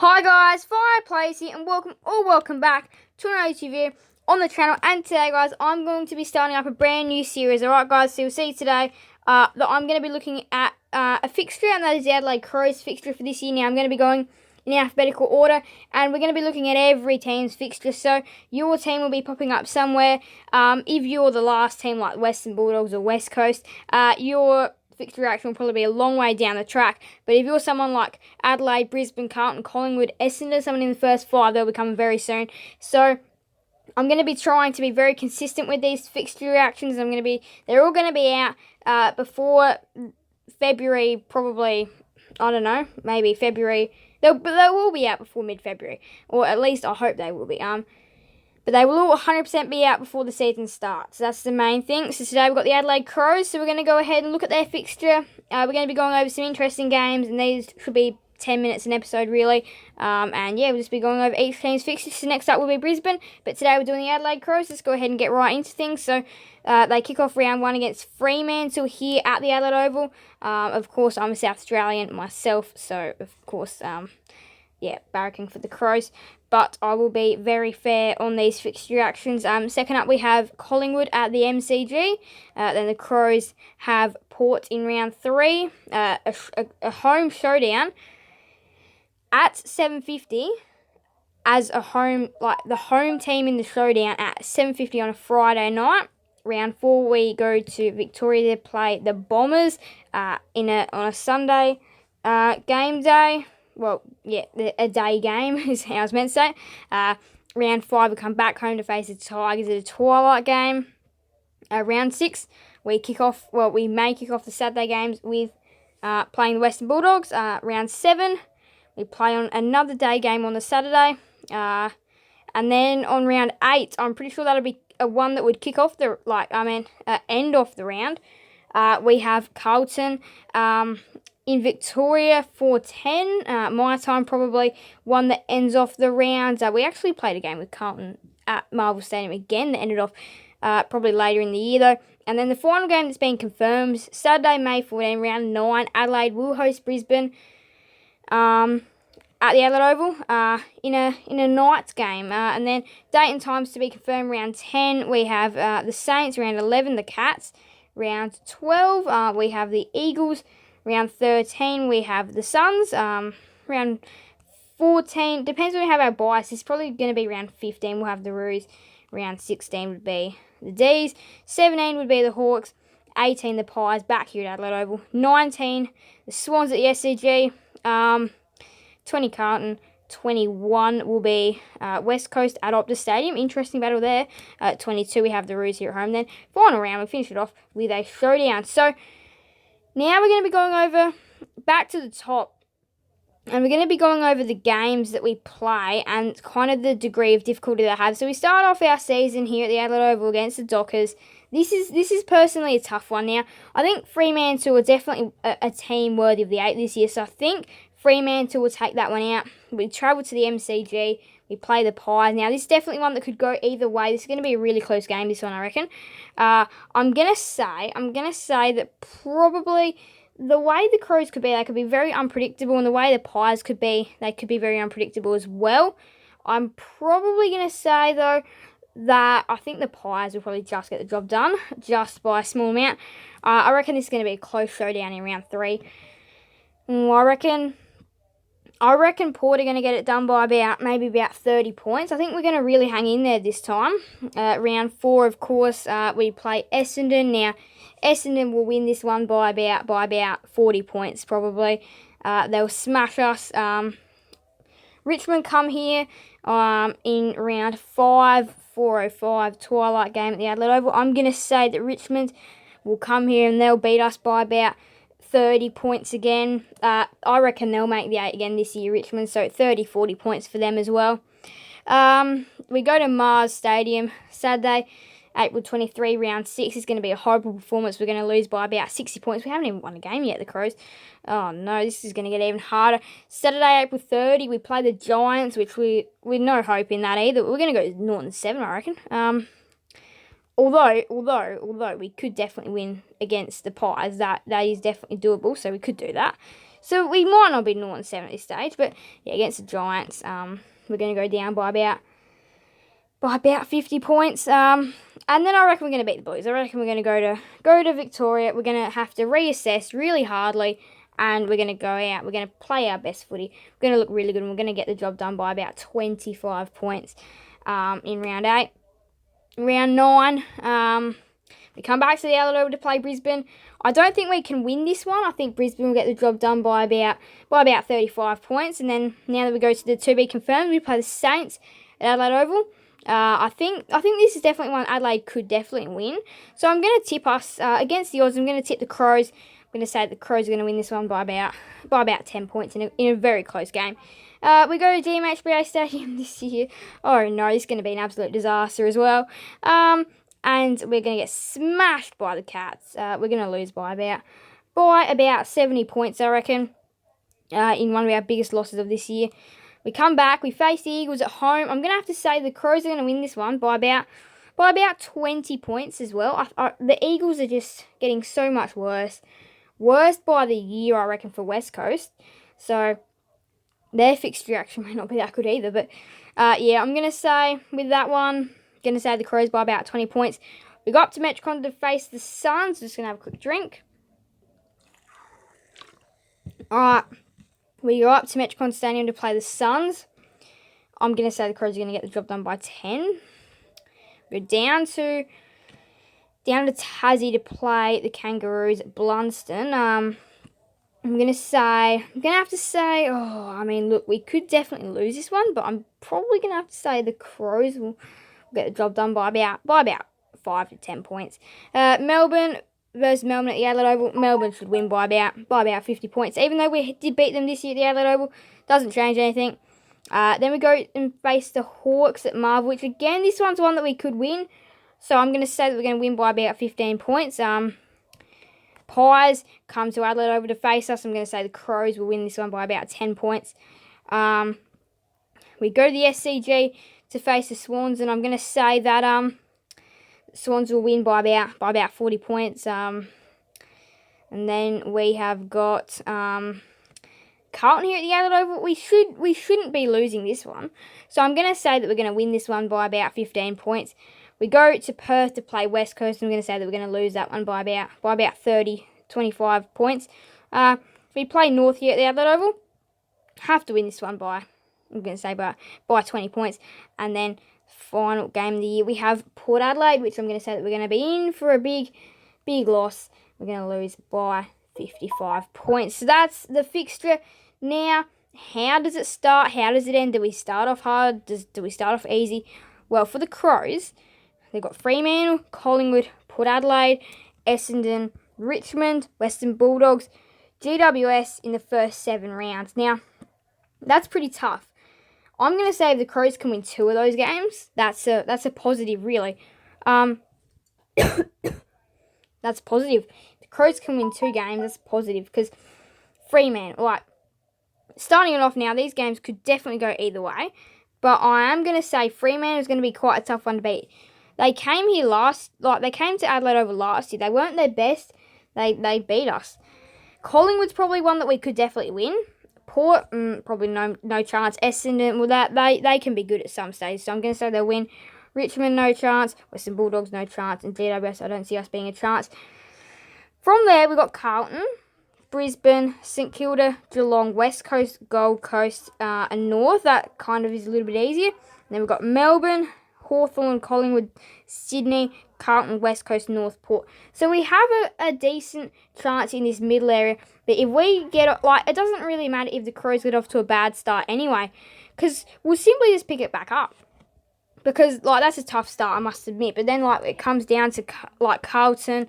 Hi guys, Fireplace here and welcome back to another video on the channel. And today guys, I'm going to be starting up a brand new series. Alright guys, so you'll see today that I'm going to be looking at a fixture, and that is the Adelaide Crows fixture for this year. Now I'm going to be going in alphabetical order, and we're going to be looking at every team's fixture. So your team will be popping up somewhere. If you're the last team like Western Bulldogs or West Coast, your fixture reaction will probably be a long way down the track. But if you're someone like Adelaide, Brisbane, Carlton, Collingwood, Essendon, someone in the first five, they'll be coming very soon. So I'm going to be trying to be very consistent with these fixture reactions. They're all going to be out before February, probably. I don't know, maybe February. They will be out before mid-February, or at least I hope they will be. But they will all 100% be out before the season starts. So that's the main thing. So today we've got the Adelaide Crows, so we're going to go ahead and look at their fixture. We're going to be going over some interesting games, and these should be 10 minutes an episode, really. And yeah, we'll just be going over each team's fixture. So next up will be Brisbane, but today we're doing the Adelaide Crows. Let's go ahead and get right into things. So they kick off round one against Fremantle here at the Adelaide Oval. Of course, I'm a South Australian myself, so of course, barracking for the Crows. But I will be very fair on these fixture reactions. Second up, we have Collingwood at the MCG. Then the Crows have Port in round three. A home showdown at 7:50 as a home, like the home team in the showdown at 7:50 on a Friday night. Round four, we go to Victoria to play the Bombers on a Sunday game day. Well, yeah, a day game is how I was meant to say. Round five, we come back home to face the Tigers at a twilight game. Round six, we may kick off the Saturday games with playing the Western Bulldogs. Round seven, we play on another day game on the Saturday. And then on round eight, I'm pretty sure that'll be a one that would kick off end off the round. We have Carlton in Victoria for 10. My time, probably one that ends off the round. We actually played a game with Carlton at Marvel Stadium again that ended off probably later in the year though. And then the final game that's been confirmed, Saturday, May 14, round 9, Adelaide will host Brisbane at the Adelaide Oval in a night's game. And then date and times to be confirmed, round 10, we have the Saints, round 11, the Cats, round 12, we have the Eagles, round 13, we have the Suns, round 14, depends when we have our bias, it's probably going to be round 15, we'll have the Roos, round 16 would be the D's, 17 would be the Hawks, 18 the Pies, back here at Adelaide Oval, 19 the Swans at the SCG, 20 Carlton, 21 will be West Coast at Optus Stadium. Interesting battle there. 22 we have the Roos here at home. Then final round, we finish it off with a showdown. So now we're going to be going over back to the top, and we're going to be going over the games that we play and kind of the degree of difficulty they have. So we start off our season here at the Adelaide Oval against the Dockers. This is personally a tough one. Now, I think Fremantle are definitely a team worthy of the 8 this year, so I think Fremantle will take that one out. We travel to the MCG. We play the Pies. Now, this is definitely one that could go either way. This is going to be a really close game, this one, I reckon. I'm going to say that probably the way the Crows could be, they could be very unpredictable, and the way the Pies could be, they could be very unpredictable as well. I'm probably going to say, though, that I think the Pies will probably just get the job done, just by a small amount. I reckon this is going to be a close showdown in round 3. I reckon Port are going to get it done by maybe about 30 points. I think we're going to really hang in there this time. Round 4, of course, we play Essendon. Now, Essendon will win this one by about 40 points, probably. They'll smash us. Richmond come here in round 5, 4:05, twilight game at the Adelaide Oval. I'm going to say that Richmond will come here and they'll beat us by about 30 points again. I reckon they'll make the 8 again this year, Richmond, so 30, 40 points for them as well. We go to Mars Stadium Saturday, April 23, round 6. It's going to be a horrible performance. We're going to lose by about 60 points. We haven't even won a game yet, the Crows. Oh no, this is going to get even harder. Saturday, April 30, we play the Giants, which with no hope in that either. We're going to go Norton 7, I reckon. Although we could definitely win against the Pies, that is definitely doable, so we could do that. So we might not be 0-7 at this stage, but yeah, against the Giants, we're going to go down by about 50 points. And then I reckon we're going to beat the Blues. I reckon we're going to go to Victoria. We're going to have to reassess really hardly, and we're going to go out. We're going to play our best footy. We're going to look really good, and we're going to get the job done by about 25 points in round 8. Round 9, we come back to the Adelaide to play Brisbane. I don't think we can win this one. I think Brisbane will get the job done by about 35 points. And then now that we go to the to be confirmed, we play the Saints at Adelaide Oval. I think this is definitely one Adelaide could definitely win. So I'm going to tip us against the odds. I'm going to tip the Crows. I'm going to say the Crows are going to win this one by about 10 points in a very close game. We go to GMHBA Stadium this year. Oh no, this is going to be an absolute disaster as well. And we're going to get smashed by the Cats. We're going to lose by about 70 points, I reckon, in one of our biggest losses of this year. We come back, we face the Eagles at home. I'm going to have to say the Crows are going to win this one by about 20 points as well. The Eagles are just getting so much worse. Worst by the year, I reckon, for West Coast. So their fixture actually may not be that good either. But yeah, I'm going to say with that one, going to say the Crows by about 20 points. We got up to Metricon to face the Suns. Just going to have a quick drink. Alright. We go up to Metricon Stadium to play the Suns. I'm going to say the Crows are going to get the job done by 10. We're down to Tassie to play the Kangaroos at Blunston. I'm going to have to say, look, we could definitely lose this one, but I'm probably going to have to say the Crows will get the job done by about 5 to 10 points. Melbourne versus Melbourne at the Adelaide Oval. Melbourne should win by about 50 points. Even though we did beat them this year at the Adelaide Oval, doesn't change anything. Then we go and face the Hawks at Marvel, which again, this one's one that we could win. So I'm going to say that we're going to win by about 15 points. Pies come to Adelaide Oval to face us. I'm going to say the Crows will win this one by about 10 points. We go to the SCG to face the Swans, and I'm going to say that Swans will win by about 40 points. And then we have got Carlton here at the Adelaide Oval. We shouldn't be losing this one. So I'm going to say that we're going to win this one by about 15 points. We go to Perth to play West Coast. I'm going to say that we're going to lose that one by about 30, 25 points. We play North here at the Adelaide Oval. Have to win this one by 20 points. And then final game of the year, we have Port Adelaide, which I'm going to say that we're going to be in for a big loss. We're going to lose by 55 points. So that's the fixture. Now, how does it start? How does it end? Do we start off hard? Do we start off easy? Well, for the Crows, they've got Fremantle, Collingwood, Port Adelaide, Essendon, Richmond, Western Bulldogs, GWS in the first 7 rounds. Now, that's pretty tough. I'm going to say if the Crows can win 2 of those games, that's a positive, really. That's positive. The Crows can win 2 games, that's positive, because Fremantle, starting it off now, these games could definitely go either way, but I am going to say Fremantle is going to be quite a tough one to beat. They came here they came to Adelaide Oval last year. They weren't their best. They beat us. Collingwood's probably one that we could definitely win. Port, probably no chance. Essendon, they can be good at some stage, so I'm going to say they'll win. Richmond, no chance. Western Bulldogs, no chance. And GWS, I don't see us being a chance. From there, we've got Carlton, Brisbane, St Kilda, Geelong, West Coast, Gold Coast, and North. That kind of is a little bit easier. And then we've got Melbourne, Hawthorn, Collingwood, Sydney, Carlton, West Coast, North, Port. So we have a decent chance in this middle area. But if we get, it doesn't really matter if the Crows get off to a bad start anyway, because we'll simply just pick it back up. Because, that's a tough start, I must admit. But then, it comes down to, Carlton,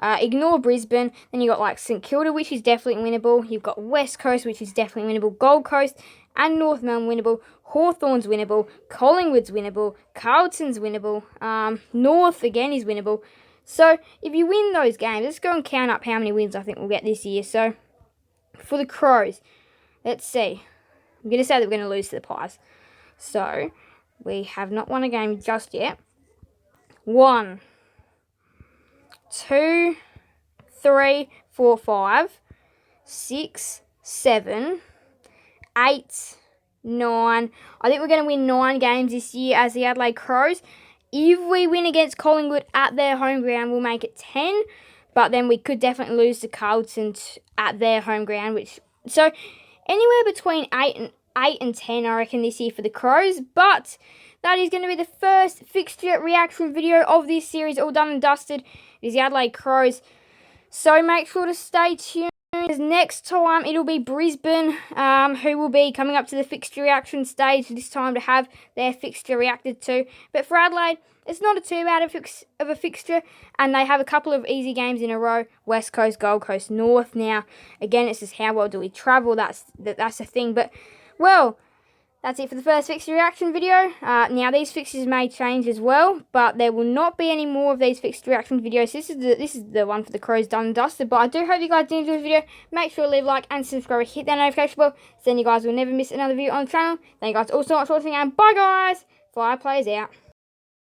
ignore Brisbane. Then you got, St Kilda, which is definitely winnable. You've got West Coast, which is definitely winnable. Gold Coast and North Melbourne winnable. Hawthorn's winnable. Collingwood's winnable. Carlton's winnable. North, again, is winnable. So, if you win those games, let's go and count up how many wins I think we'll get this year. So, for the Crows, let's see. I'm going to say that we're going to lose to the Pies. So, we have not won a game just yet. 1, 2, 3, 4, 5, 6, 7, 8, 9. I think we're going to win 9 games this year as the Adelaide Crows. If we win against Collingwood at their home ground, we'll make it 10. But then we could definitely lose to Carlton at their home ground. So anywhere between 8 and 10, I reckon, this year for the Crows. But that is going to be the first fixture reaction video of this series, all done and dusted. It is the Adelaide Crows. So make sure to stay tuned. Next time, it'll be Brisbane, who will be coming up to the fixture reaction stage this time to have their fixture reacted to. But for Adelaide, it's not too bad of a fixture, and they have a couple of easy games in a row. West Coast, Gold Coast, North. Now, again, it's just how well do we travel. That's the thing. But, well, that's it for the first fixture reaction video. Now, these fixtures may change as well, but there will not be any more of these fixture reaction videos. This is the one for the Crows done and dusted. But I do hope you guys did enjoy the video. Make sure to leave a like and subscribe. Hit that notification bell, so then you guys will never miss another video on the channel. Thank you guys all so much for watching, and bye, guys. Fly Players out.